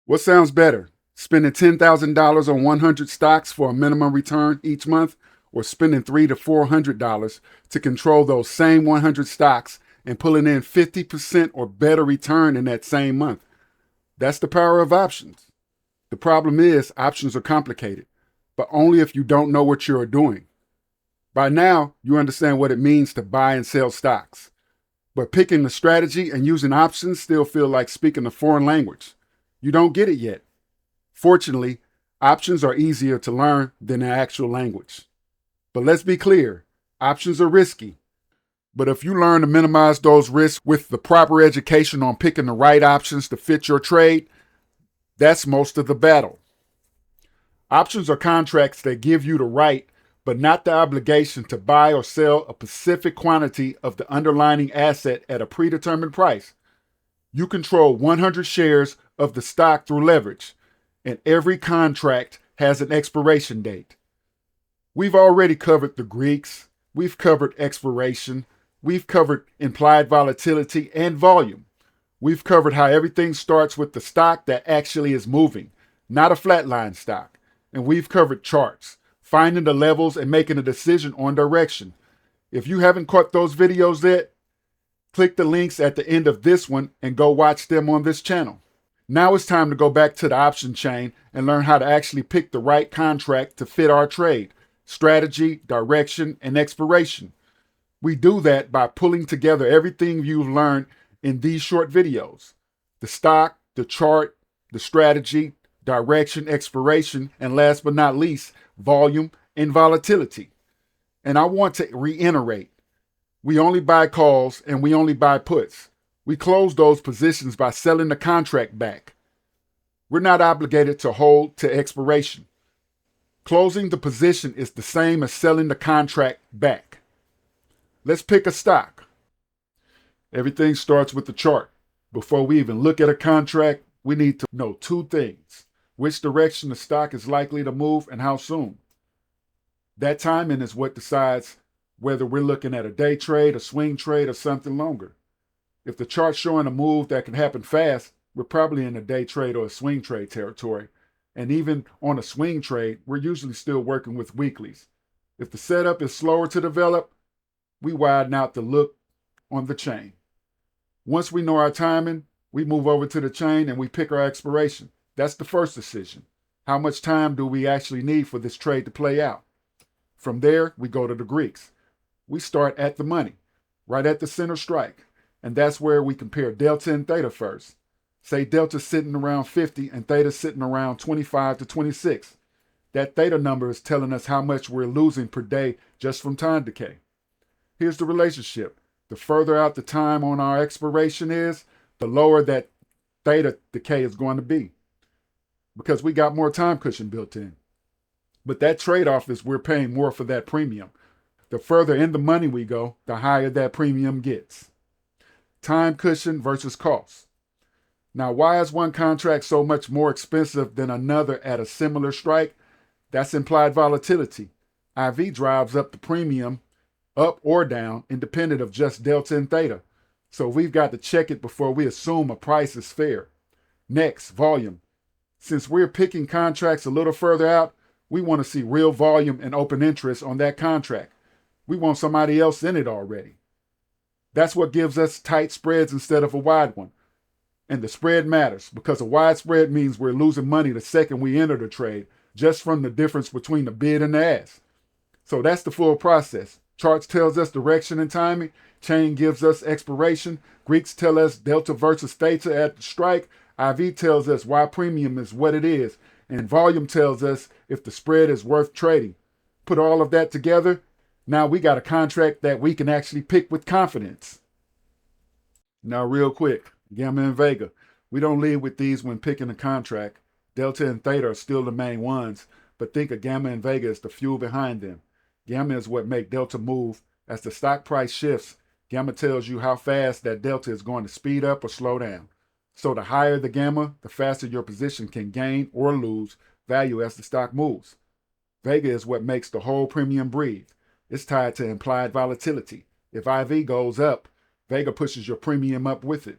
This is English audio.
What sounds better, spending $10,000 on 100 stocks for a minimum return each month, or spending $300 to $400 to control those same 100 stocks and pulling in 50% or better return in that same month? That's the power of options. The problem is options are complicated, but only if you don't know what you're doing. By now, you understand what it means to buy and sell stocks. But picking the strategy and using options still feel like speaking a foreign language. You don't get it yet. Fortunately, options are easier to learn than the actual language. But let's be clear, options are risky. But if you learn to minimize those risks with the proper education on picking the right options to fit your trade, that's most of the battle. Options are contracts that give you the right, but not the obligation to buy or sell a specific quantity of the underlying asset at a predetermined price. You control 100 shares of the stock through leverage, and every contract has an expiration date. We've already covered the Greeks, we've covered expiration, we've covered implied volatility and volume. We've covered how everything starts with the stock that actually is moving, not a flatline stock. And we've covered charts, finding the levels and making a decision on direction. If you haven't caught those videos yet, click the links at the end of this one and go watch them on this channel. Now it's time to go back to the option chain and learn how to actually pick the right contract to fit our trade, strategy, direction, and expiration. We do that by pulling together everything you've learned in these short videos: the stock, the chart, the strategy, direction, expiration, and last but not least, volume and volatility. And I want to reiterate, we only buy calls and we only buy puts. We close those positions by selling the contract back. We're not obligated to hold to expiration. Closing the position is the same as selling the contract back. Let's pick a stock. Everything starts with the chart. Before we even look at a contract, we need to know two things: which direction the stock is likely to move and how soon. That timing is what decides whether we're looking at a day trade, a swing trade, or something longer. If the chart's showing a move that can happen fast, we're probably in a day trade or a swing trade territory. And even on a swing trade, we're usually still working with weeklies. If the setup is slower to develop, we widen out the look on the chain. Once we know our timing, we move over to the chain and we pick our expiration. That's the first decision. How much time do we actually need for this trade to play out? From there, we go to the Greeks. We start at the money, right at the center strike. And that's where we compare delta and theta first. Say delta's sitting around 50 and theta's sitting around 25 to 26. That theta number is telling us how much we're losing per day just from time decay. Here's the relationship. The further out the time on our expiration is, the lower that theta decay is going to be, because we got more time cushion built in. But that trade-off is we're paying more for that premium. The further in the money we go, the higher that premium gets. Time cushion versus cost. Now, why is one contract so much more expensive than another at a similar strike? That's implied volatility. IV drives up the premium, up or down, independent of just delta and theta. So we've got to check it before we assume a price is fair. Next, volume. Since we're picking contracts a little further out, we want to see real volume and open interest on that contract. We want somebody else in it already. That's what gives us tight spreads instead of a wide one. And the spread matters, because a wide spread means we're losing money the second we enter the trade, just from the difference between the bid and the ask. So that's the full process. Charts tells us direction and timing. Chain gives us expiration. Greeks tell us delta versus theta at the strike. IV tells us why premium is what it is. And volume tells us if the spread is worth trading. Put all of that together, now we got a contract that we can actually pick with confidence. Now real quick, Gamma and Vega. We don't lead with these when picking a contract. Delta and Theta are still the main ones, but think of Gamma and Vega as the fuel behind them. Gamma is what make Delta move. As the stock price shifts, Gamma tells you how fast that Delta is going to speed up or slow down. So the higher the Gamma, the faster your position can gain or lose value as the stock moves. Vega is what makes the whole premium breathe. It's tied to implied volatility. If IV goes up, Vega pushes your premium up with it.